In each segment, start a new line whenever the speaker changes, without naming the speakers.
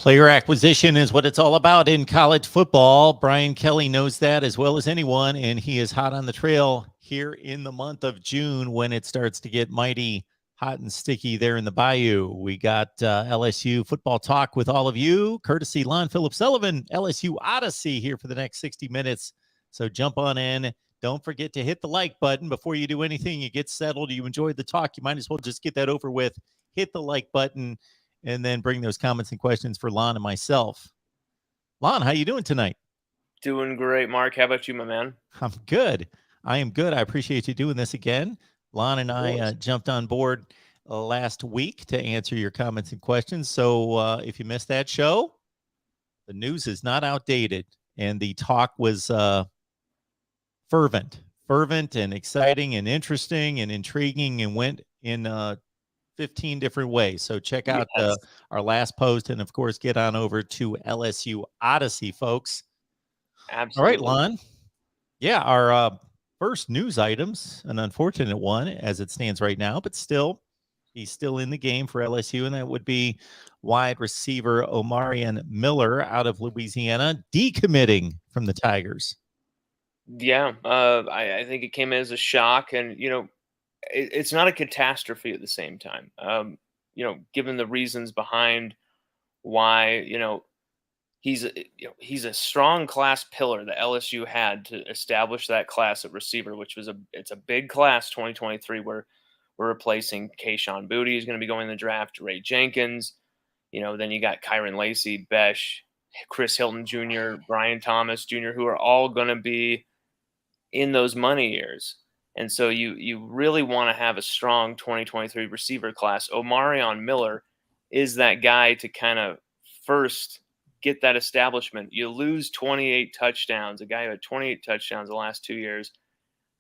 Player acquisition is what it's all about in college football. Brian Kelly knows that as well as anyone, and he is hot on the trail here in the month of June when it starts to get mighty hot and sticky there in the bayou. We got LSU football talk with all of you, courtesy Lon Phillip Sullivan, LSU Odyssey here for the next 60 minutes. So jump on in. Don't forget to hit the like button before you do anything. You get settled. You enjoyed the talk. You might as well just get that over with. Hit the like button and then bring those comments and questions for Lon and myself. Lon, how you doing tonight?
Doing great, Mark. How about you, my man?
I'm good. I am good. I appreciate you doing this again. Lon and I jumped on board last week to answer your comments and questions. So if you missed that show, the news is not outdated. And the talk was fervent and exciting and interesting and intriguing and went in 15 different ways. So check out our last post and, of course, get on over to LSU Odyssey, folks.
Absolutely.
All right, Lon. Yeah, our first news items, an unfortunate one as it stands right now, but still, he's still in the game for LSU, and that would be wide receiver Omarion Miller out of Louisiana decommitting from the Tigers.
Yeah, I think it came as a shock, and it's not a catastrophe at the same time. Given the reasons behind why, he's a strong class pillar that LSU had to establish that class at receiver, which was it's a big class 2023 where we're replacing Kayshawn Boutte, who's going to be going in the draft, Ray Jenkins. Then you got Kyron Lacey, Besh, Chris Hilton Jr., Brian Thomas Jr., who are all going to be in those money years. And so you really want to have a strong 2023 receiver class. Omarion Miller is that guy to kind of first get that establishment. You lose 28 touchdowns, a guy who had 28 touchdowns the last 2 years.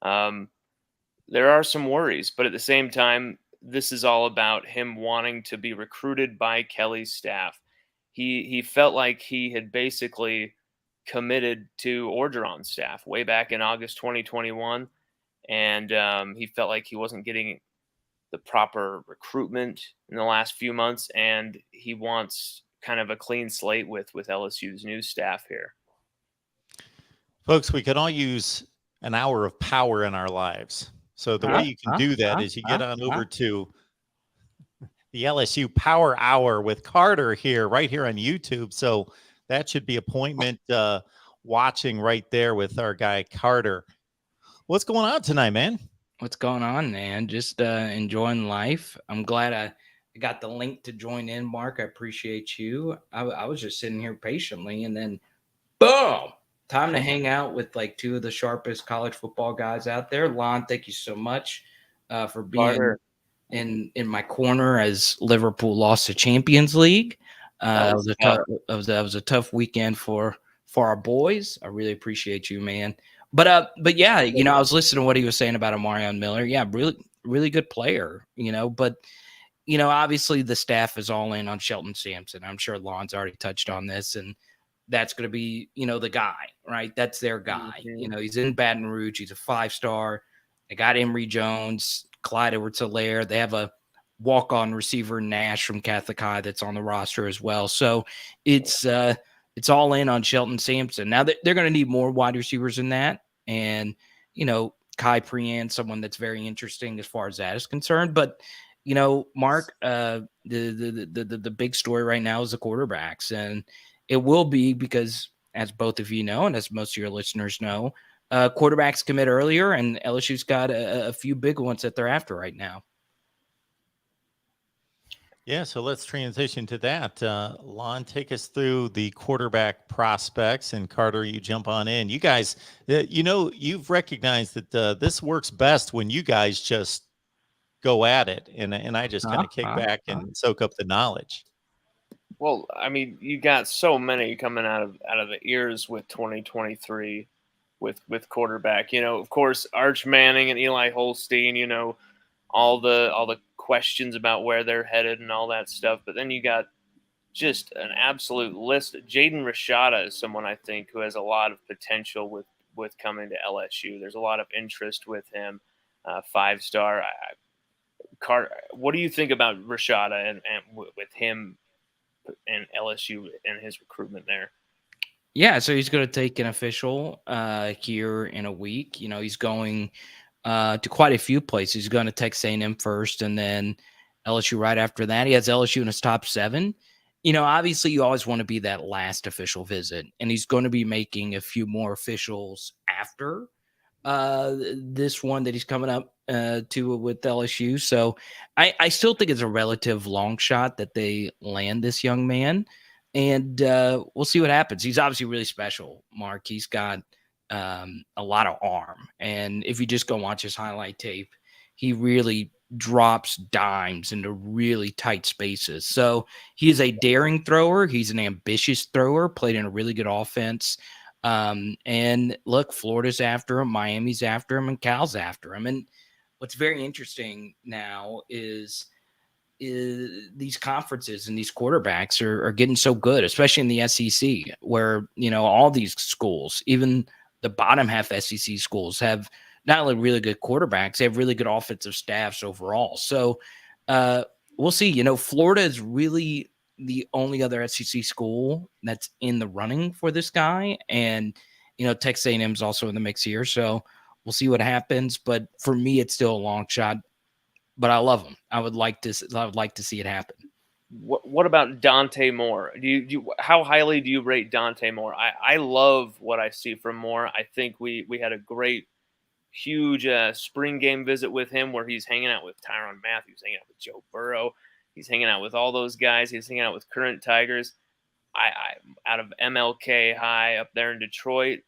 There are some worries, but at the same time, this is all about him wanting to be recruited by Kelly's staff. He felt like he had basically committed to Orgeron's staff way back in August 2021, and he felt like he wasn't getting the proper recruitment in the last few months, and he wants kind of a clean slate with LSU's new staff here.
Folks, we could all use an hour of power in our lives. So the way you can do that is you get on over to the LSU Power Hour with Carter here, right here on YouTube. So that should be appointment watching right there with our guy Carter. What's going on tonight, man?
What's going on, man? Just enjoying life. I'm glad I got the link to join in, Mark. I appreciate you. I was just sitting here patiently, and then boom, time to hang out with like two of the sharpest college football guys out there. Lon, thank you so much for being in my corner as Liverpool lost to Champions League. That was a tough weekend for our boys. I really appreciate you, man. But yeah, I was listening to what he was saying about Omarion Miller. Yeah, really, really good player, but obviously the staff is all in on Shelton Sampson. I'm sure Lon's already touched on this, and that's going to be, the guy, right? That's their guy.
Mm-hmm.
He's in Baton Rouge. He's a 5-star. They got Emory Jones, Clyde Edwards-Helaire. They have a walk-on receiver, Nash from Catholic High, that's on the roster as well. So it's all in on Shelton Sampson. Now they're going to need more wide receivers than that. And, Kai Prean, someone that's very interesting as far as that is concerned. But, Mark, the big story right now is the quarterbacks. And it will be because, as both of you know, and as most of your listeners know, quarterbacks commit earlier, and LSU's got a few big ones that they're after right now.
Yeah, so let's transition to that. Lon, take us through the quarterback prospects, and Carter, you jump on in. You guys, you've recognized that this works best when you guys just go at it, and I just kind of kick back and soak up the knowledge.
Well, I mean, you got so many coming out of the ears with 2023 with quarterback. Of course, Arch Manning and Eli Holstein. All the questions about where they're headed and all that stuff. But then you got just an absolute list. Jaden Rashada is someone I think who has a lot of potential with coming to LSU. There's a lot of interest with him. 5-star. What do you think about Rashada and with him and LSU and his recruitment there.
Yeah, so he's going to take an official here in a week. You know, he's going to quite a few places. He's going to Texas A&M first, and then LSU right after that. He has LSU in his top 7. You know, obviously, you always want to be that last official visit, and he's going to be making a few more officials after this one that he's coming up to with LSU. So I still think it's a relative long shot that they land this young man. And we'll see what happens. He's obviously really special, Mark. He's got a lot of arm. And if you just go watch his highlight tape, he really drops dimes into really tight spaces. So he is a daring thrower. He's an ambitious thrower, played in a really good offense. And look, Florida's after him, Miami's after him, and Cal's after him. And what's very interesting now is these conferences and these quarterbacks are getting so good, especially in the SEC, where, you know, all these schools, even the bottom half SEC schools, have not only really good quarterbacks, they have really good offensive staffs overall. So we'll see. You know, Florida is really the only other SEC school that's in the running for this guy. And, you know, Texas A&M is also in the mix here. So we'll see what happens. But for me, it's still a long shot. But I love him. I would like to see it happen.
What about Dante Moore? How highly do you rate Dante Moore? I love what I see from Moore. I think we had a great, huge spring game visit with him where he's hanging out with Tyrann Mathieu, he's hanging out with Joe Burrow, he's hanging out with all those guys. He's hanging out with current Tigers. I out of MLK High up there in Detroit,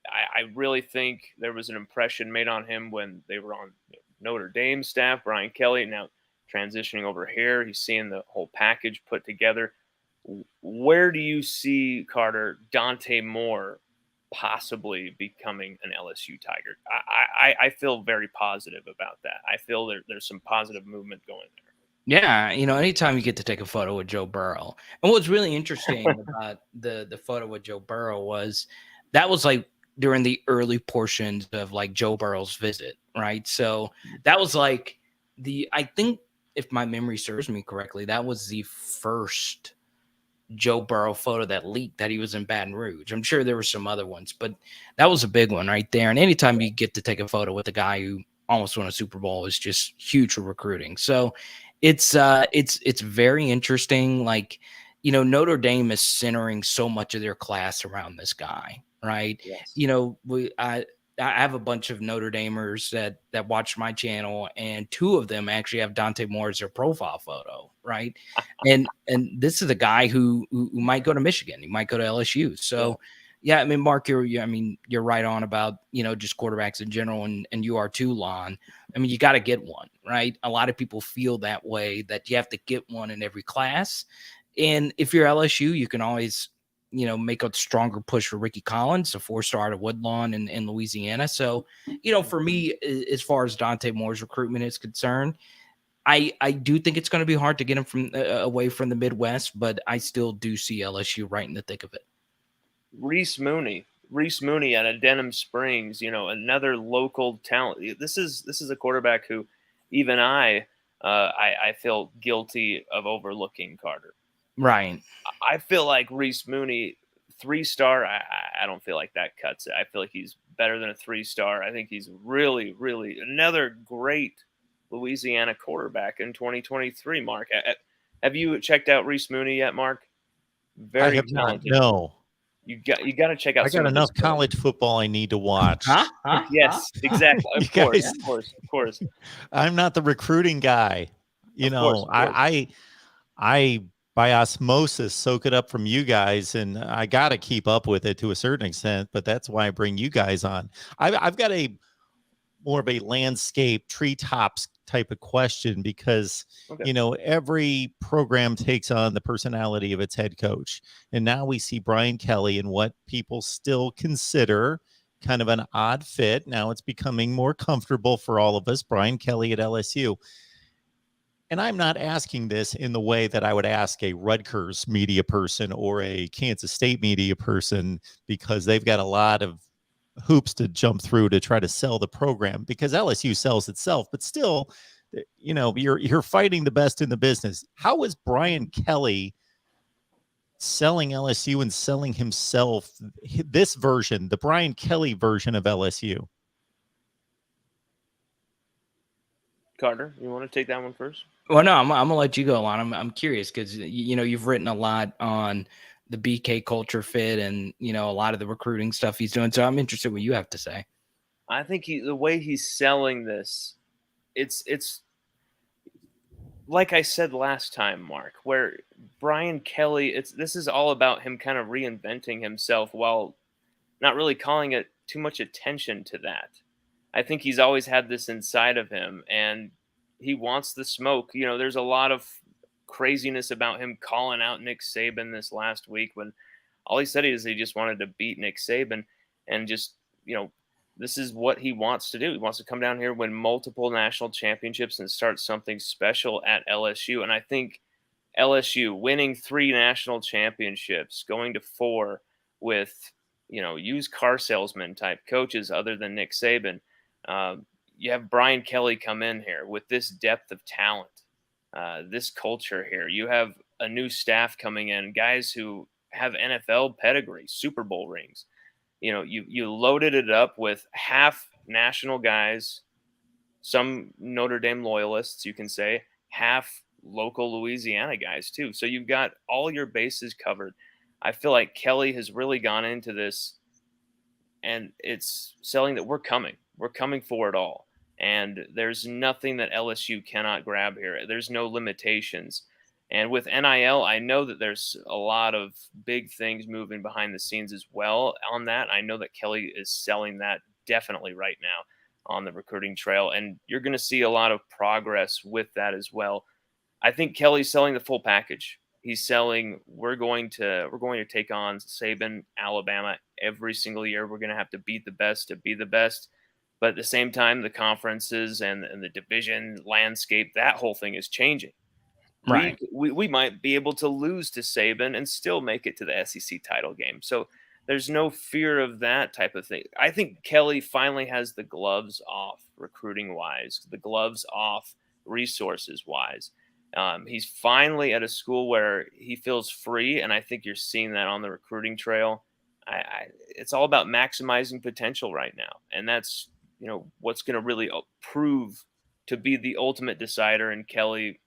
I really think there was an impression made on him when they were on Notre Dame staff, Brian Kelly, now transitioning over here. He's seeing the whole package put together. Where do you see, Carter, Dante Moore possibly becoming an LSU Tiger? I feel very positive about that. I feel there's some positive movement going there.
Yeah, you know, anytime you get to take a photo with Joe Burrow. And what's really interesting about the photo with Joe Burrow was that was like during the early portions of like Joe Burrow's visit, right? So that was like I think if my memory serves me correctly, that was the first Joe Burrow photo that leaked that he was in Baton Rouge. I'm sure there were some other ones, but that was a big one right there. And anytime you get to take a photo with a guy who almost won a Super Bowl is just huge for recruiting. So it's very interesting. Like, you know, Notre Dame is centering so much of their class around this guy, right?
Yes.
You know, I have a bunch of Notre Damers that watch my channel, and 2 of them actually have Dante Moore as their profile photo, right? and this is a guy who might go to Michigan, he might go to LSU. So yeah, I mean, Mark, you're right on about, you know, just quarterbacks in general, and you are too, Lon. I mean, you got to get one, right? A lot of people feel that way, that you have to get one in every class. And if you're LSU, you can always, you know, make a stronger push for Ricky Collins, a 4-star at Woodlawn in Louisiana. So, you know, for me, as far as Dante Moore's recruitment is concerned, I do think it's going to be hard to get him from away from the Midwest, but I still do see LSU right in the thick of it.
Reese Mooney out of Denham Springs, you know, another local talent. This is a quarterback who even I feel guilty of overlooking, Carter.
Right.
I feel like Reese Mooney, 3-star, I don't feel like that cuts it. I feel like he's better than a 3-star. I think he's really, really another great Louisiana quarterback in 2023, Mark. Have you checked out Reese Mooney yet, Mark? Very talented.
No.
You got to check out.
I got enough college football I need to watch.
Yes, exactly. Of course.
I'm not the recruiting guy. You know,
of course.
I by osmosis soak it up from you guys, and I got to keep up with it to a certain extent. But that's why I bring you guys on. I've got a more of a landscape treetops type of question because, you know, every program takes on the personality of its head coach. And now we see Brian Kelly in what people still consider kind of an odd fit. Now it's becoming more comfortable for all of us. Brian Kelly at LSU. And I'm not asking this in the way that I would ask a Rutgers media person or a Kansas State media person, because they've got a lot of hoops to jump through to try to sell the program, because LSU sells itself, but still, you know, you're fighting the best in the business. How is Brian Kelly selling LSU and selling himself, this version, the Brian Kelly version of LSU?
Carter, you want to take that one first?
Well, no, I'm gonna let you go, Lon. I'm curious because you've written a lot on the BK culture fit and a lot of the recruiting stuff he's doing. So I'm interested what you have to say.
I think the way he's selling this, it's like I said last time, Mark, where Brian Kelly, this is all about him kind of reinventing himself while not really calling it too much attention to that. I think he's always had this inside of him, and he wants the smoke. There's a lot of craziness about him calling out Nick Saban this last week when all he said is he just wanted to beat Nick Saban, and just this is what he wants to do. He wants to come down here, win multiple national championships, and start something special at LSU. And I think LSU winning 3 national championships, going to 4 with used car salesman type coaches other than Nick Saban. You have Brian Kelly come in here with this depth of talent, this culture here. You have a new staff coming in, guys who have NFL pedigree, Super Bowl rings. You loaded it up with half national guys, some Notre Dame loyalists, you can say, half local Louisiana guys too. So you've got all your bases covered. I feel like Kelly has really gone into this, and it's selling that we're coming for it all. And there's nothing that LSU cannot grab here. There's no limitations. And with NIL, I know that there's a lot of big things moving behind the scenes as well on that. I know that Kelly is selling that definitely right now on the recruiting trail, and you're going to see a lot of progress with that as well. I think Kelly's selling the full package. He's selling, we're going to take on Saban, Alabama every single year. We're going to have to beat the best to be the best. But at the same time, the conferences and the division landscape, that whole thing is changing.
Right.
We might be able to lose to Saban and still make it to the SEC title game. So there's no fear of that type of thing. I think Kelly finally has the gloves off recruiting wise, the gloves off resources wise. He's finally at a school where he feels free, and I think you're seeing that on the recruiting trail. It's all about maximizing potential right now, and that's what's going to really prove to be the ultimate decider in Kelly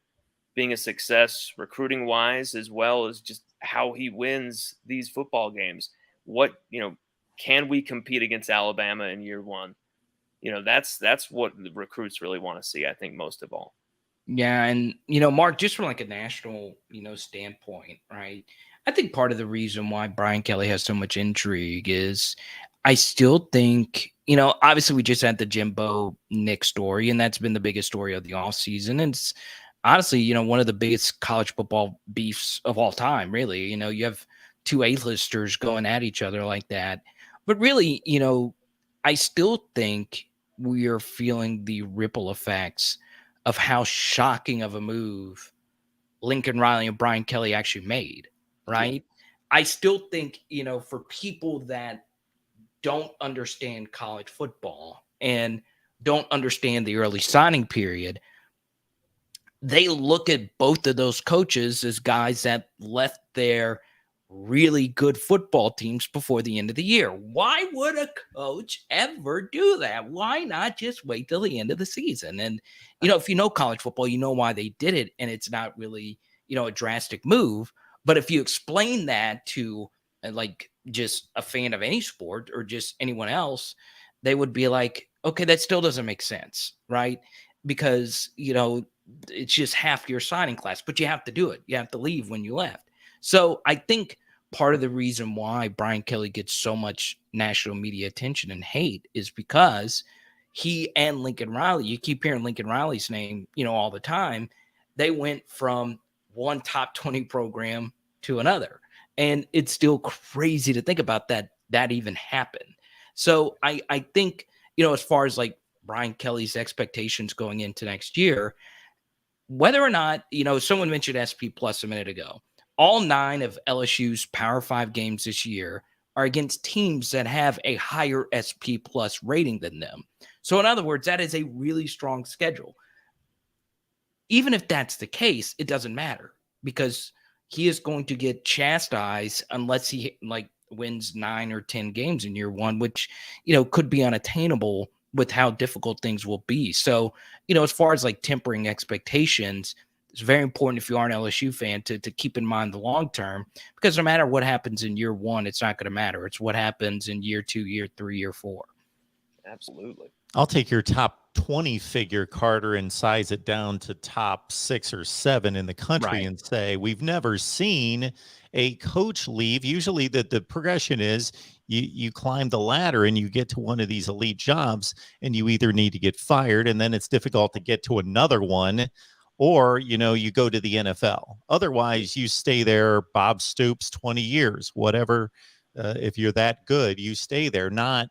being a success recruiting wise, as well as just how he wins these football games. What, can we compete against Alabama in year 1? That's what the recruits really want to see, I think, most of all.
Yeah. And, Mark, just from like a national, standpoint, right? I think part of the reason why Brian Kelly has so much intrigue is I still think, obviously we just had the Jimbo Nick story, and that's been the biggest story of the offseason. And it's honestly, one of the biggest college football beefs of all time, really. You have 2 A-listers going at each other like that. But really, I still think we are feeling the ripple effects of how shocking of a move Lincoln Riley and Brian Kelly actually made, right? I still think, for people that don't understand college football and don't understand the early signing period, they look at both of those coaches as guys that left their really good football teams before the end of the year. Why would a coach ever do that? Why not just wait till the end of the season? And, if you know college football, you know why they did it. And it's not really, a drastic move. But if you explain that to like just a fan of any sport or just anyone else, they would be like, okay, that still doesn't make sense, right? Because, it's just half your signing class, but you have to do it. You have to leave when you left. So I think part of the reason why Brian Kelly gets so much national media attention and hate is because he and Lincoln Riley, you keep hearing Lincoln Riley's name, all the time. They went from one top 20 program to another. And it's still crazy to think about that even happened. So I think, as far as like Brian Kelly's expectations going into next year, whether or not, someone mentioned SP Plus a minute ago, all 9 of LSU's Power 5 games this year are against teams that have a higher SP Plus rating than them. So in other words, that is a really strong schedule. Even if that's the case, it doesn't matter because he is going to get chastised unless he wins 9 or 10 games in year one, which, could be unattainable with how difficult things will be. So, as far as tempering expectations, it's very important if you are an LSU fan to keep in mind the long term, because no matter what happens in year one, it's not going to matter. It's what happens in year 2, year 3, year 4.
Absolutely.
I'll take your top 20 figure, Carter, and size it down to top 6 or 7 in the country and say, we've never seen a coach leave. Usually the progression is you climb the ladder and you get to one of these elite jobs and you either need to get fired and then it's difficult to get to another one, or, you go to the NFL. Otherwise, you stay there, Bob Stoops, 20 years, whatever. If you're that good, you stay there.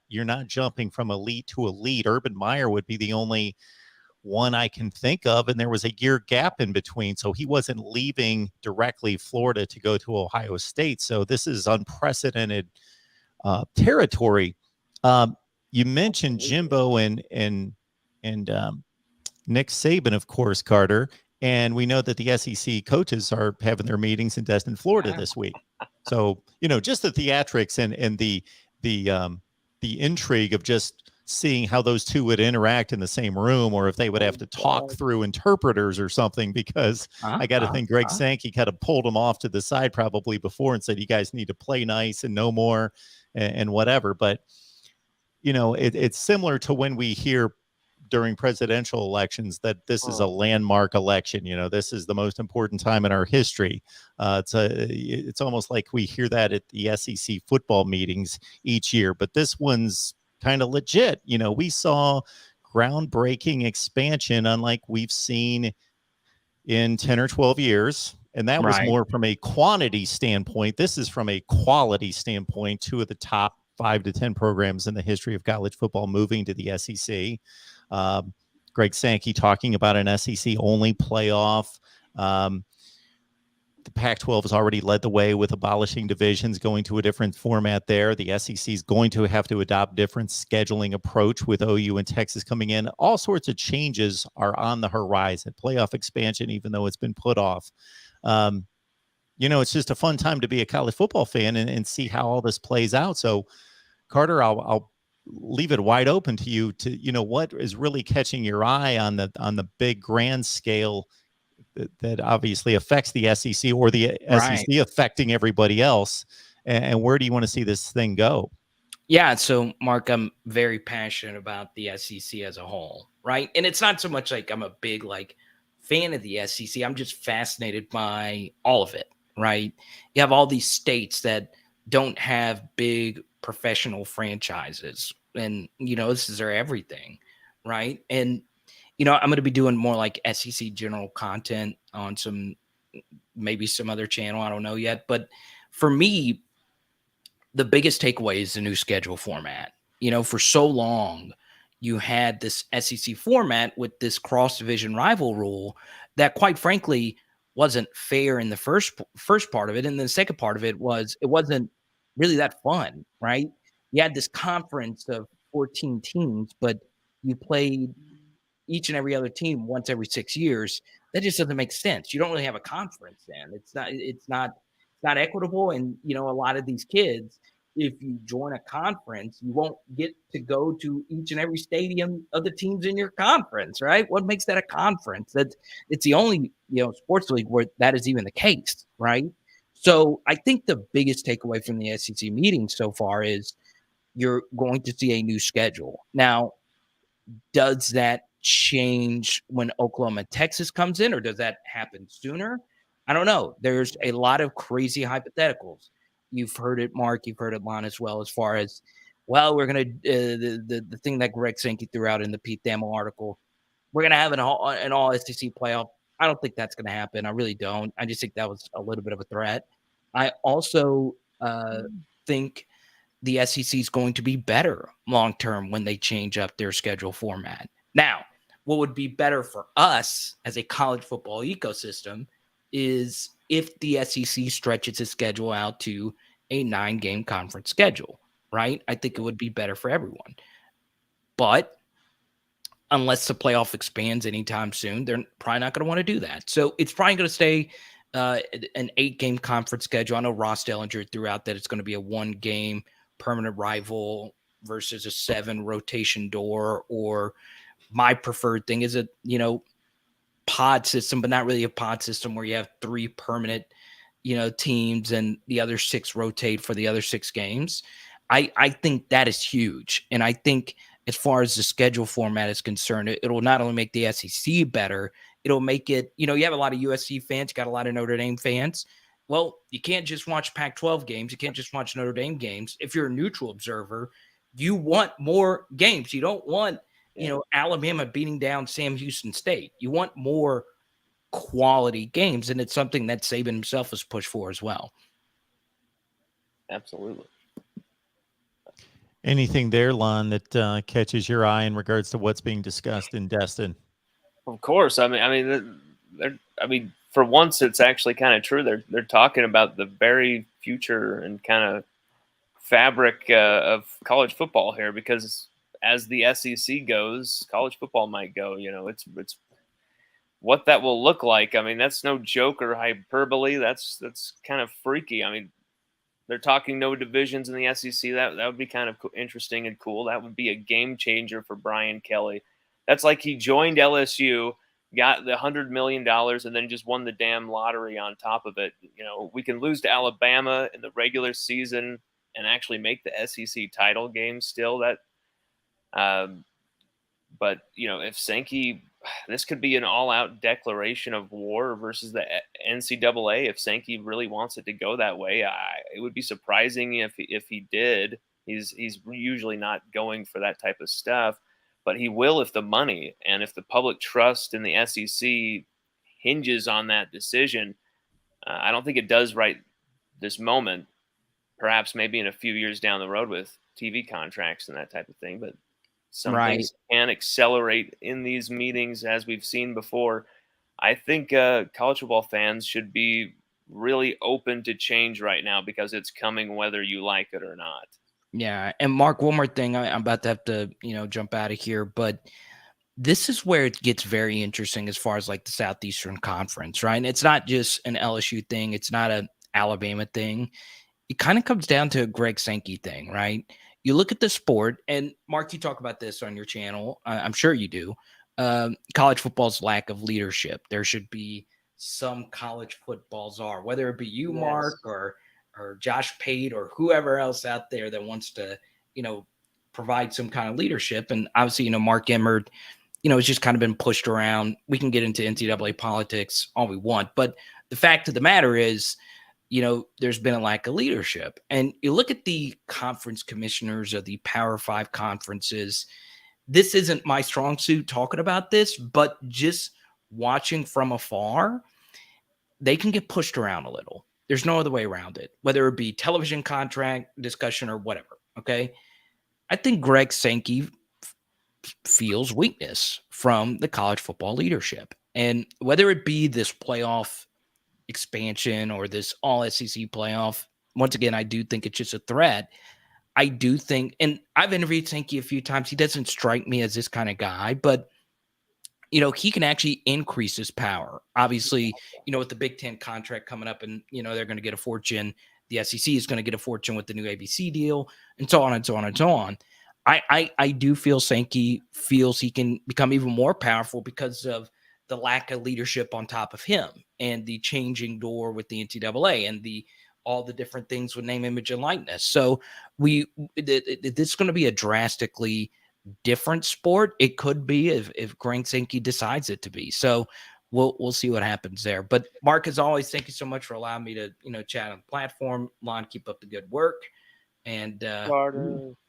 You're not jumping from elite to elite. Urban Meyer would be the only one I can think of, and there was a year gap in between, so he wasn't leaving directly Florida to go to Ohio State. So this is unprecedented territory. You mentioned Jimbo and Nick Saban, of course, Carter, and we know that the SEC coaches are having their meetings in Destin, Florida this week. So, just the theatrics and the intrigue of just seeing how those two would interact in the same room, or if they would have to talk through interpreters or something, because I got to think Greg Sankey kind of pulled them off to the side probably before and said, you guys need to play nice and no more and whatever. But, it's similar to when we hear during presidential elections that this is a landmark election. This is the most important time in our history. It's almost like we hear that at the SEC football meetings each year, but this one's kind of legit. We saw groundbreaking expansion unlike we've seen in 10 or 12 years. And that was more from a quantity standpoint. This is from a quality standpoint. 2 of the top 5 to 10 programs in the history of college football moving to the SEC. Greg Sankey talking about an SEC only playoff. The Pac-12 has already led the way with abolishing divisions, going to a different format there. The SEC is going to have to adopt different scheduling approach with OU and Texas coming in. All sorts of changes are on the horizon. Playoff expansion, even though it's been put off. It's just a fun time to be a college football fan and see how all this plays out. So, Carter, I'll leave it wide open to you to, what is really catching your eye on the big grand scale that obviously affects the SEC, or the SEC affecting everybody else. And where do you want to see this thing go?
Yeah. So, Mark, I'm very passionate about the SEC as a whole. Right. And it's not so much like I'm a big fan of the SEC. I'm just fascinated by all of it. Right. You have all these states that don't have big professional franchises, and this is their everything, right? And I'm going to be doing more SEC general content on maybe some other channel, I don't know yet. But for me, the biggest takeaway is the new schedule format. For so long you had this SEC format with this cross division rival rule that, quite frankly, wasn't fair in the first part of it, and the second part of it wasn't really that fun, right? You had this conference of 14 teams, but you played each and every other team once every 6 years. That just doesn't make sense. You don't really have a conference then. It's not equitable. And, a lot of these kids, if you join a conference, you won't get to go to each and every stadium of the teams in your conference, right? What makes that a conference? It's the only, sports league where that is even the case, right? So I think the biggest takeaway from the SEC meeting so far is you're going to see a new schedule. Now, does that change when Oklahoma and Texas comes in, or does that happen sooner? I don't know. There's a lot of crazy hypotheticals. You've heard it, Mark. You've heard it, Lon, as well, as far as, well, we're going to the thing that Greg Sankey threw out in the Pete Thamel article. We're going to have an all SEC playoff. I don't think that's going to happen. I really don't. I just think that was a little bit of a threat. I also think the SEC is going to be better long-term when they change up their schedule format. Now, what would be better for us as a college football ecosystem is if the SEC stretches its schedule out to a 9-game conference schedule, right? I think it would be better for everyone. But unless the playoff expands anytime soon, they're probably not going to want to do that. So it's probably going to stay an 8-game conference schedule. I know Ross Dellinger threw out that it's going to be a 1-game permanent rival versus a 7 rotation door, or my preferred thing is a, pod system, but not really a pod system where you have 3 permanent, teams and the other 6 rotate for the other 6 games. I think that is huge. And I think as far as the schedule format is concerned, it'll not only make the SEC better, it'll make it, you have a lot of USC fans, you got a lot of Notre Dame fans. Well, you can't just watch Pac-12 games. You can't just watch Notre Dame games. If you're a neutral observer, you want more games. You don't want, Alabama beating down Sam Houston State. You want more quality games, and it's something that Saban himself has pushed for as well.
Absolutely.
Anything there, Lon, that catches your eye in regards to what's being discussed in Destin?
Of course. I mean, for once, it's actually kind of true. They're talking about the very future and kind of fabric of college football here, because as the SEC goes, college football might go. It's what that will look like. I mean, that's no joke or hyperbole. That's kind of freaky. I mean, they're talking no divisions in the SEC. That would be kind of interesting and cool. That would be a game changer for Brian Kelly. That's like he joined LSU, got the $100 million, and then just won the damn lottery on top of it. We can lose to Alabama in the regular season and actually make the SEC title game still. But if Sankey, this could be an all-out declaration of war versus the NCAA. If Sankey really wants it to go that way, it would be surprising if he did. He's usually not going for that type of stuff, but he will if the money and if the public trust in the SEC hinges on that decision. I don't think it does right this moment. Perhaps maybe in a few years down the road with TV contracts and that type of thing, but some things can accelerate in these meetings, as we've seen before. I think college football fans should be really open to change right now, because it's coming whether you like it or not.
Yeah. And Mark, one more thing. I'm about to have to, jump out of here, but this is where it gets very interesting as far as like the Southeastern Conference, right? And it's not just an LSU thing. It's not an Alabama thing. It kind of comes down to a Greg Sankey thing, right? You look at the sport, and Mark, you talk about this on your channel. I'm sure you do. College football's lack of leadership. There should be some college football czar, whether it be you, yes, Mark, or Josh Pate, or whoever else out there that wants to, provide some kind of leadership. And obviously, Mark Emmert, it's just kind of been pushed around. We can get into NCAA politics all we want, but the fact of the matter is, there's been a lack of leadership. And you look at the conference commissioners of the Power 5 conferences. This isn't my strong suit talking about this, but just watching from afar, they can get pushed around a little. There's no other way around it, whether it be television contract discussion or whatever. Okay. I think Greg Sankey feels weakness from the college football leadership. And whether it be this playoff expansion or this all SEC playoff, once again, I do think it's just a threat. I do think, and I've interviewed Sankey a few times. He doesn't strike me as this kind of guy, but he can actually increase his power. Obviously, with the Big Ten contract coming up, and they're going to get a fortune. The SEC is going to get a fortune with the new ABC deal, and so on and so on and so on. I do feel Sankey feels he can become even more powerful because of the lack of leadership on top of him, and the changing door with the NCAA, and all the different things with name, image, and likeness. So this is going to be a drastically different sport. It could be if Greg Sankey decides it to be. So we'll see what happens there. But Mark, as always, thank you so much for allowing me to chat on the platform. Lon, keep up the good work, and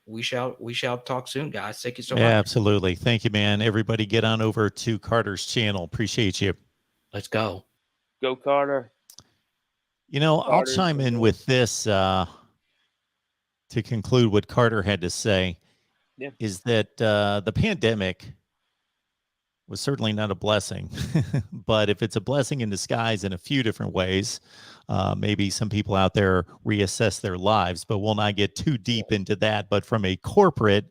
we shall talk soon, guys. Thank you so much.
Absolutely. Thank you, man. Everybody get on over to Carter's channel. Appreciate you.
Let's go.
Go Carter.
I'll chime in with this to conclude what Carter had to say.
Yeah.
Is that the pandemic was certainly not a blessing, but if it's a blessing in disguise in a few different ways, maybe some people out there reassess their lives, but we'll not get too deep into that. But from a corporate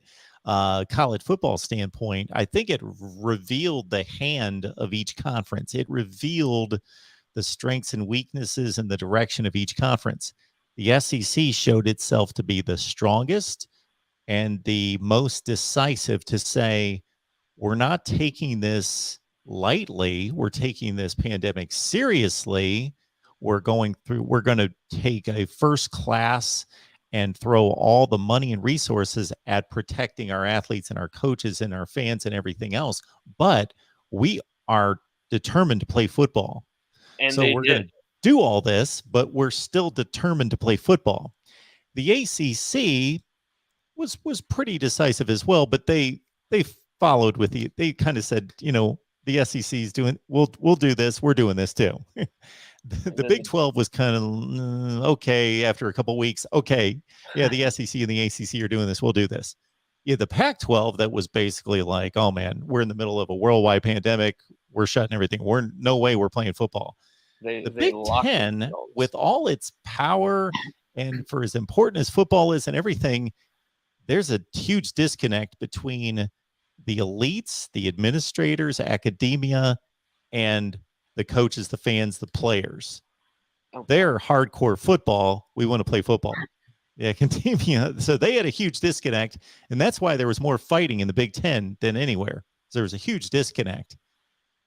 college football standpoint, I think it revealed the hand of each conference. It revealed the strengths and weaknesses and the direction of each conference. The SEC showed itself to be the strongest and the most decisive to say, we're not taking this lightly. We're taking this pandemic seriously. We're going to take a first class and throw all the money and resources at protecting our athletes and our coaches and our fans and everything else. But we are determined to play football.
And
so we're going to do all this, but we're still determined to play football. The ACC was pretty decisive as well, but they followed with they kind of said, the SEC's doing, we'll do this, we're doing this too. The Big 12 was kind of okay after a couple of weeks. Okay, yeah, the SEC and the ACC are doing this, we'll do this. Yeah, the Pac-12, that was basically like, oh man, we're in the middle of a worldwide pandemic, we're shutting everything, no way we're playing football. The Big 10, with all its power and for as important as football is and everything, there's a huge disconnect between the elites, the administrators, academia, and the coaches, the fans, the players. They're hardcore football. We want to play football. The academia. So they had a huge disconnect, and that's why there was more fighting in the Big 10 than anywhere. So there was a huge disconnect.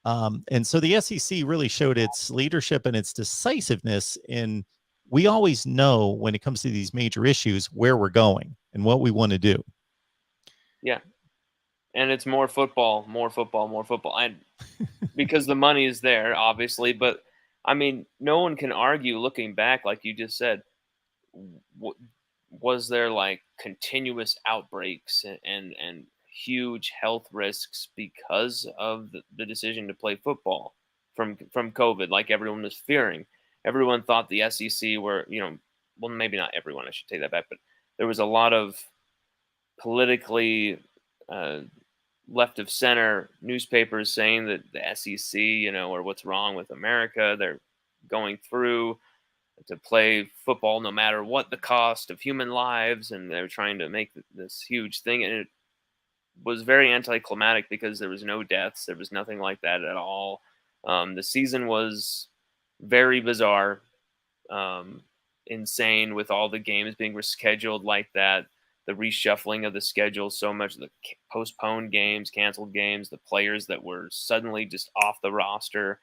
And so the SEC really showed its leadership and its decisiveness in, we always know when it comes to these major issues where we're going and what we want to do.
Yeah. And it's more football. And because the money is there, obviously. But, I mean, no one can argue looking back, like you just said, was there like continuous outbreaks and huge health risks because of the decision to play football from COVID, like everyone was fearing? Everyone thought the SEC were, well, maybe not everyone, I should take that back, but there was a lot of politically left of center newspapers saying that the SEC, or what's wrong with America. They're going through to play football no matter what the cost of human lives, and they're trying to make this huge thing. And it was very anticlimactic because there was no deaths. There was nothing like that at all. The season was very bizarre, insane, with all the games being rescheduled like that. The reshuffling of the schedule, so much, the postponed games, canceled games, the players that were suddenly just off the roster.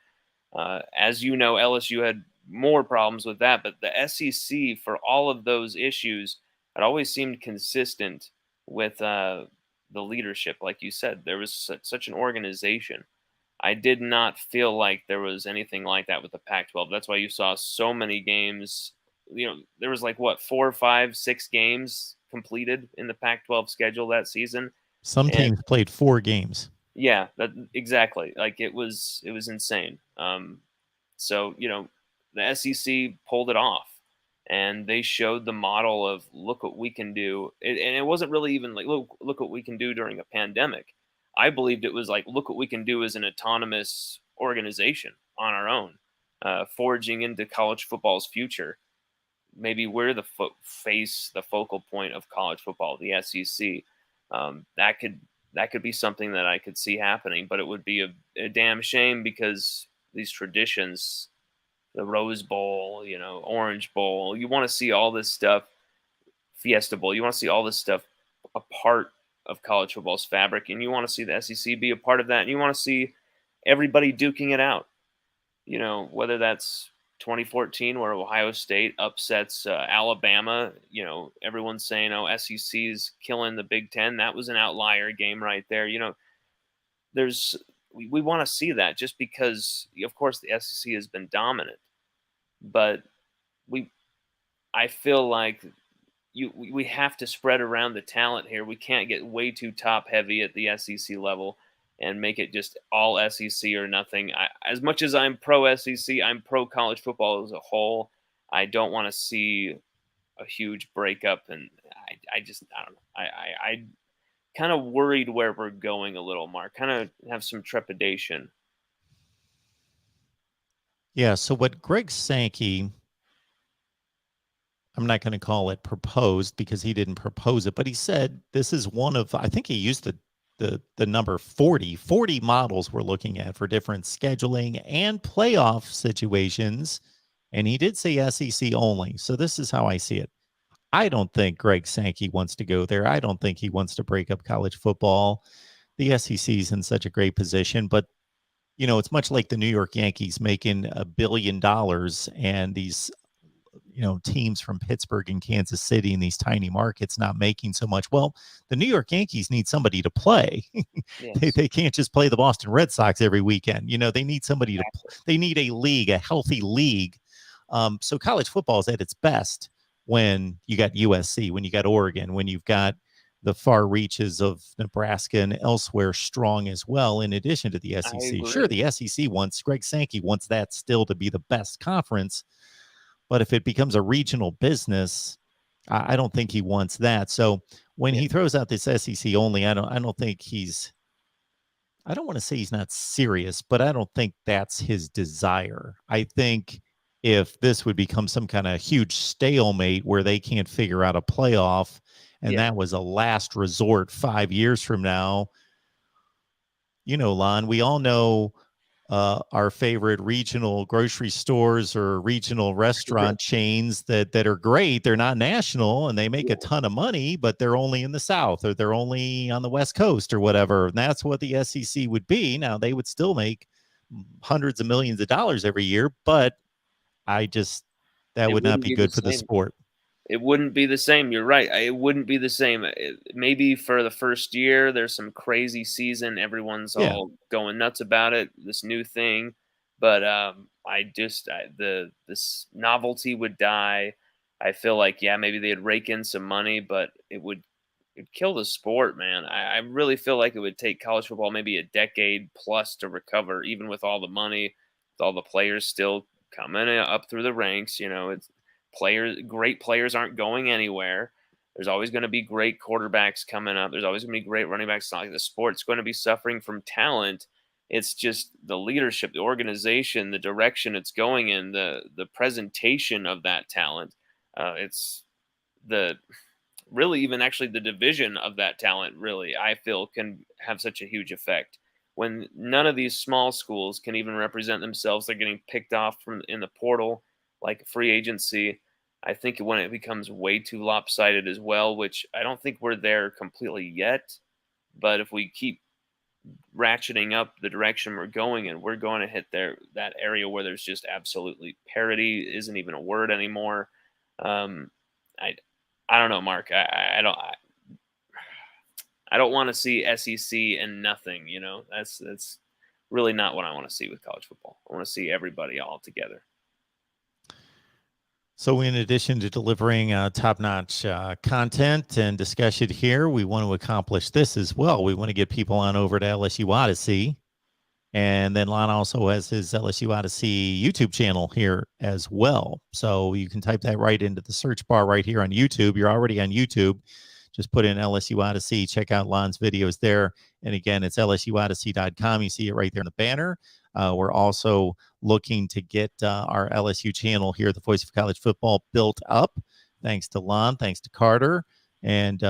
As you know, LSU had more problems with that, but the SEC, for all of those issues, had always seemed consistent with the leadership. Like you said, there was such an organization. I did not feel like there was anything like that with the Pac-12. That's why you saw so many games. There was like, 4, 5, 6 games completed in the Pac-12 schedule that season.
Some teams played 4 games.
Yeah, exactly. Like it was insane. So, the SEC pulled it off, and they showed the model of, look what we can do. And it wasn't really even like, look what we can do during a pandemic. I believed it was like, look what we can do as an autonomous organization on our own, forging into college football's future. Maybe we're the focal point of college football, the SEC. That could be something that I could see happening, but it would be a damn shame because these traditions, the Rose Bowl, Orange Bowl, you want to see all this stuff, Fiesta Bowl, you want to see all this stuff a part of college football's fabric, and you want to see the SEC be a part of that, and you want to see everybody duking it out. Whether that's 2014 where Ohio State upsets Alabama, everyone's saying, oh, SEC's killing the Big Ten. That was an outlier game right there. We want to see that, just because, of course, the SEC has been dominant, but I feel like we have to spread around the talent here. We can't get way too top heavy at the SEC level and make it just all SEC or nothing. As much as I'm pro SEC, I'm pro college football as a whole. I don't want to see a huge breakup, and I don't know. I kind of worried where we're going a little, Mark. Kind of have some trepidation.
Yeah, so what Greg Sankey, I'm not going to call it proposed because he didn't propose it, but he said this is one of, I think he used the the number 40 models we're looking at for different scheduling and playoff situations. And he did say SEC only. So this is how I see it. I don't think Greg Sankey wants to go there. I don't think he wants to break up college football. The SEC is in such a great position, but it's much like the New York Yankees making $1 billion and these, teams from Pittsburgh and Kansas City in these tiny markets not making so much. Well, the New York Yankees need somebody to play.
Yes.
They can't just play the Boston Red Sox every weekend. They need somebody they need a league, a healthy league. So college football is at its best when you got USC, when you got Oregon, when you've got the far reaches of Nebraska and elsewhere strong as well, in addition to the SEC. Sure, the SEC Greg Sankey wants that still to be the best conference, but if it becomes a regional business, I don't think he wants that. So when he throws out this SEC only, I don't think I don't want to say he's not serious, but I don't think that's his desire. I think if this would become some kind of huge stalemate where they can't figure out a playoff, and that was a last resort 5 years from now, Lon, we all know our favorite regional grocery stores or regional restaurant chains that are great. They're not national and they make a ton of money, but they're only in the South or they're only on the West Coast or whatever. And that's what the SEC would be. Now, they would still make hundreds of millions of dollars every year, but that would not be good for the sport.
It wouldn't be the same. You're right. It wouldn't be the same. Maybe for the first year, there's some crazy season. Everyone's all going nuts about it, this new thing. But this novelty would die. I feel like, maybe they'd rake in some money, but it'd kill the sport, man. I really feel like it would take college football maybe a decade plus to recover, even with all the money, with all the players still coming up through the ranks. It's great players aren't going anywhere. There's always going to be great quarterbacks coming up. There's always going to be great running backs. It's not like the sport's going to be suffering from talent. It's just the leadership, the organization, the direction it's going in, the presentation of that talent. It's really even actually the division of that talent really, I feel, can have such a huge effect. When none of these small schools can even represent themselves, they're getting picked off in the portal like free agency. I think when it becomes way too lopsided as well, which I don't think we're there completely yet, but if we keep ratcheting up the direction we're going in, we're going to hit that area where there's just absolutely parity isn't even a word anymore. I don't know, Mark. I don't want to see SEC and nothing. That's really not what I want to see with college football. I want to see everybody all together.
So in addition to delivering top-notch content and discussion here, we want to accomplish this as well. We want to get people on over to LSU Odyssey. And then Lon also has his LSU Odyssey YouTube channel here as well. So you can type that right into the search bar right here on YouTube. You're already on YouTube. Just put in LSU Odyssey. Check out Lon's videos there. And again, it's lsuodyssey.com. You see it right there in the banner. We're also looking to get our LSU channel here, the Voice of College Football, built up. Thanks to Lon, thanks to Carter. And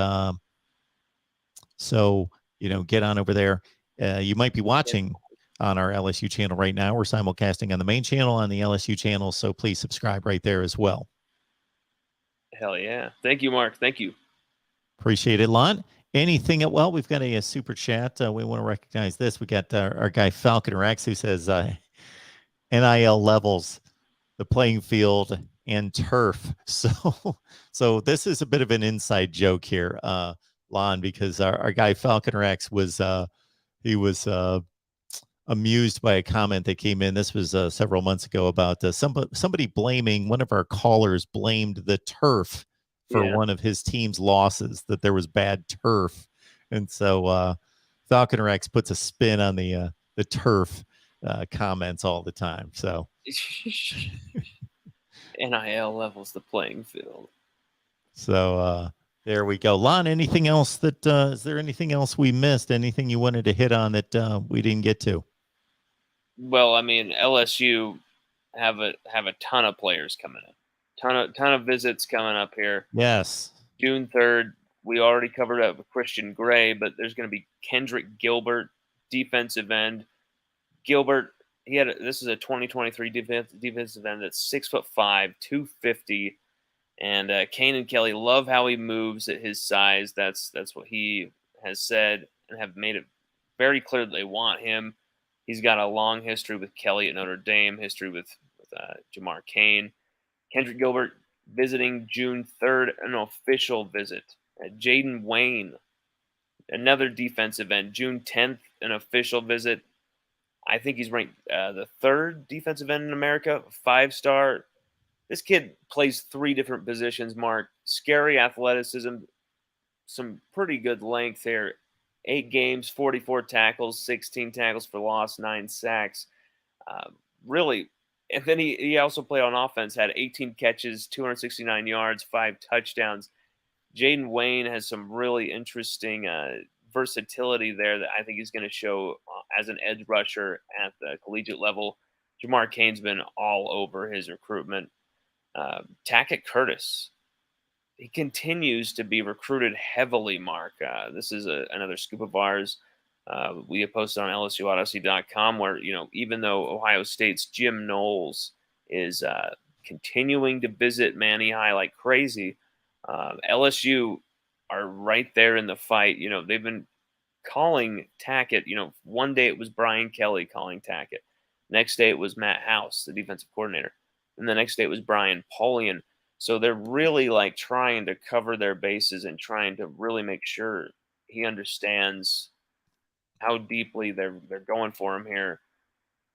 so, get on over there. You might be watching on our LSU channel right now. We're simulcasting on the main channel, on the LSU channel. So please subscribe right there as well.
Hell yeah. Thank you, Mark. Thank you.
Appreciate it, Lon. Anything? Well, we've got a super chat. We want to recognize this. We got our guy Falcon Rex who says NIL levels the playing field and turf. So this is a bit of an inside joke here, Lon, because our guy Falcon Rex was amused by a comment that came in. This was several months ago about somebody blaming, one of our callers blamed the turf for one of his team's losses, that there was bad turf. And so Falcon Rex puts a spin on the turf comments all the time. So
NIL levels the playing field.
So there we go. Lon, anything else is there anything else we missed? Anything you wanted to hit on that we didn't get to?
Well, I mean, LSU have a ton of players coming in. Ton of visits coming up here.
Yes.
June 3rd, we already covered up with Christian Gray, but there's going to be Kendrick Gilbert, defensive end. Gilbert, this is a 2023 defensive end that's 6'5", 250. And Kane and Kelly love how he moves at his size. That's what he has said and have made it very clear that they want him. He's got a long history with Kelly at Notre Dame, history with Jamar Kane. Kendrick Gilbert visiting June 3rd, an official visit. Jaden Wayne, another defensive end, June 10th, an official visit. I think he's ranked the 3rd defensive end in America, 5-star. This kid plays 3 different positions, Mark. Scary athleticism, some pretty good length here. 8 games, 44 tackles, 16 tackles for loss, 9 sacks. Really, and then he also played on offense, had 18 catches, 269 yards, 5 touchdowns. Jaden Wayne has some really interesting versatility there that I think he's going to show as an edge rusher at the collegiate level. Jamar Kane's been all over his recruitment. Tackett Curtis, he continues to be recruited heavily, Mark. This is another scoop of ours. We have posted on LSUOdyssey.com where, even though Ohio State's Jim Knowles is continuing to visit Manny High like crazy, LSU are right there in the fight. They've been calling Tackett. One day it was Brian Kelly calling Tackett. Next day it was Matt House, the defensive coordinator. And the next day it was Brian Polian. So they're really trying to cover their bases and trying to really make sure he understands how deeply they're going for him here.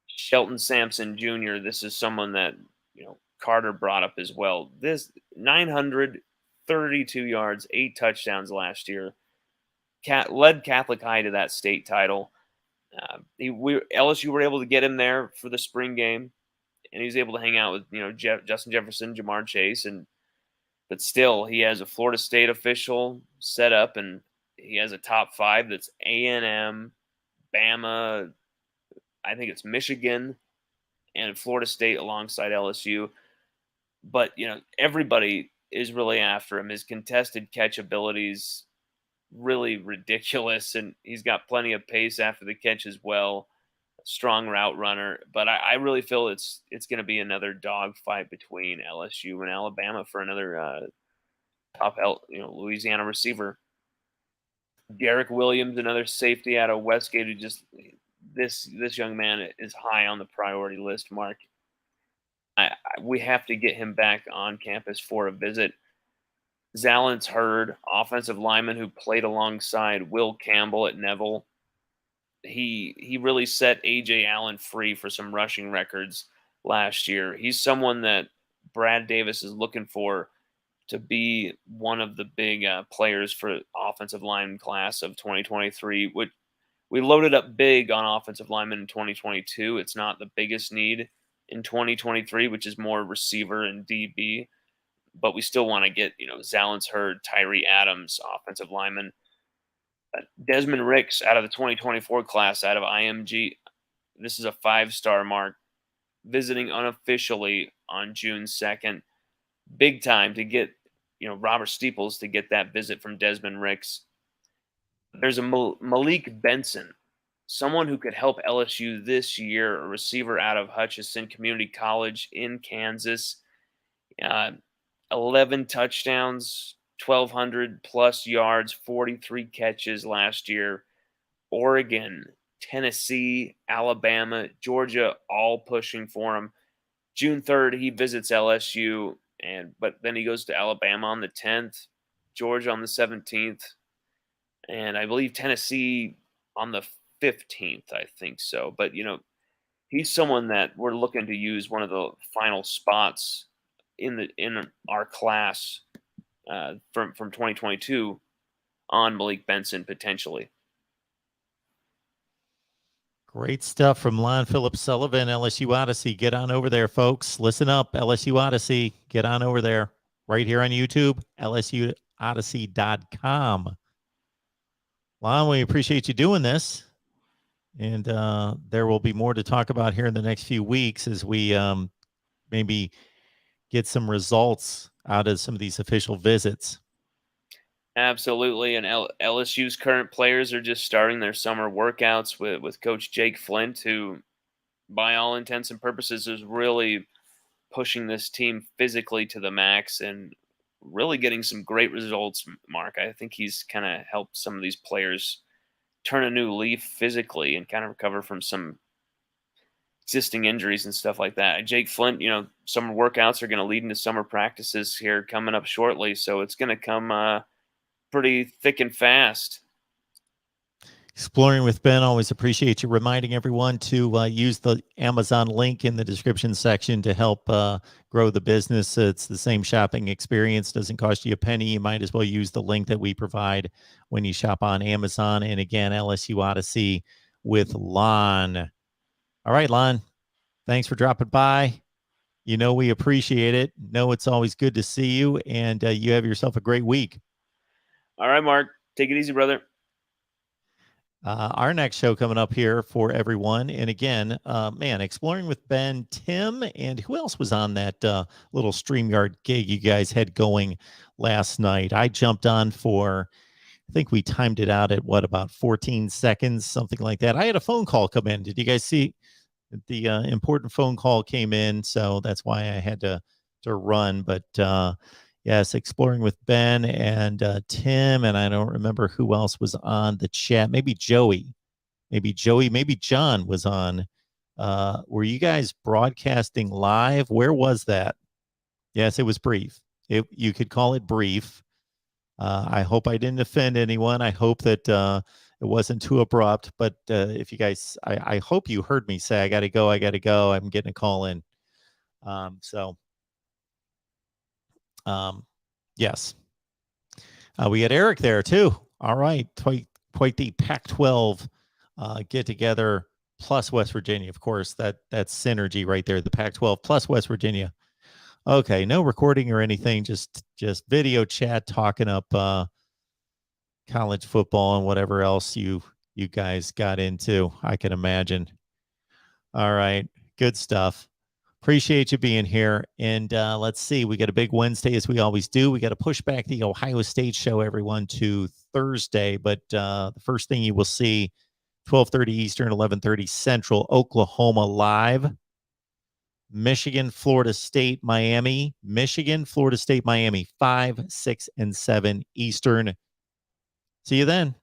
Shelton Sampson Jr., this is someone that, Carter brought up as well. This 932 yards, 8 touchdowns last year. Led Catholic High to that state title. LSU were able to get him there for the spring game. And he was able to hang out with, Justin Jefferson, Jamar Chase, but still he has a Florida State official set up, and he has a top 5 that's A&M, Bama, I think it's Michigan, and Florida State alongside LSU. But everybody is really after him. His contested catch abilities really ridiculous, and he's got plenty of pace after the catch as well. Strong route runner, but I really feel it's going to be another dogfight between LSU and Alabama for another top Louisiana receiver. Derek Williams, another safety out of Westgate, who just this young man is high on the priority list, Mark. We have to get him back on campus for a visit. Zalance Hurd, offensive lineman who played alongside Will Campbell at Neville. He really set A.J. Allen free for some rushing records last year. He's someone that Brad Davis is looking for to be one of the big players for offensive line class of 2023. We loaded up big on offensive linemen in 2022. It's not the biggest need in 2023, which is more receiver and DB. But we still want to get, Zalance Hurd, Tyree Adams, offensive lineman. Desmond Ricks out of the 2024 class out of IMG. This is a 5-star, Mark, visiting unofficially on June 2nd. Big time to get, Robert Steeples to get that visit from Desmond Ricks. There's a Malik Benson, someone who could help LSU this year, a receiver out of Hutchinson Community College in Kansas. 11 touchdowns, 1,200 plus yards, 43 catches last year. Oregon, Tennessee, Alabama, Georgia, all pushing for him. June 3rd, he visits LSU, but then he goes to Alabama on the 10th, Georgia on the 17th, and I believe Tennessee on the 15th, I think so. But, he's someone that we're looking to use one of the final spots in our class from 2022 on Malik Benson potentially.
Great stuff from Lon Phillips Sullivan, LSU Odyssey. Get on over there, folks. Listen up, LSU Odyssey. Get on over there. Right here on YouTube, LSUOdyssey.com. Lon, we appreciate you doing this. And there will be more to talk about here in the next few weeks as we maybe get some results out of some of these official visits.
Absolutely, and LSU's current players are just starting their summer workouts with Coach Jake Flint, who, by all intents and purposes, is really pushing this team physically to the max and really getting some great results. Mark, I think he's kind of helped some of these players turn a new leaf physically and kind of recover from some existing injuries and stuff like that. Jake Flint, summer workouts are going to lead into summer practices here coming up shortly, so it's going to come pretty thick and fast.
Exploring with Ben, always appreciate you reminding everyone to use the Amazon link in the description section to help grow the business. It's the same shopping experience, doesn't cost you a penny. You might as well use the link that we provide when you shop on Amazon. And again, LSU Odyssey with Lon. All right, Lon, thanks for dropping by. We appreciate it. It's always good to see you, and you have yourself a great week.
All right, Mark, take it easy, brother.
Our next show coming up here for everyone. And again, exploring with Ben, Tim, and who else was on that little StreamYard gig you guys had going last night? I jumped on for, I think we timed it out at about 14 seconds, something like that. I had a phone call come in. Did you guys see the important phone call came in? So that's why I had to run. But yes, exploring with Ben and Tim, and I don't remember who else was on the chat. Maybe Joey, maybe John was on. Were you guys broadcasting live? Where was that? Yes, it was brief. You could call it brief. I hope I didn't offend anyone. I hope that it wasn't too abrupt. But if you guys, I hope you heard me say, I got to go. I'm getting a call in. Yes. We had Eric there too. All right. Quite the Pac-12 get together plus West Virginia. Of course, that's synergy right there. The Pac-12 plus West Virginia. Okay. No recording or anything. Just video chat, talking up college football and whatever else you guys got into, I can imagine. All right. Good stuff. Appreciate you being here. And let's see, we got a big Wednesday as we always do. We got to push back the Ohio State show, everyone, to Thursday. But the first thing you will see, 12:30 Eastern, 11:30 Central, Oklahoma live. Michigan, Florida State, Miami. Michigan, Florida State, Miami, 5, 6, and 7 Eastern. See you then.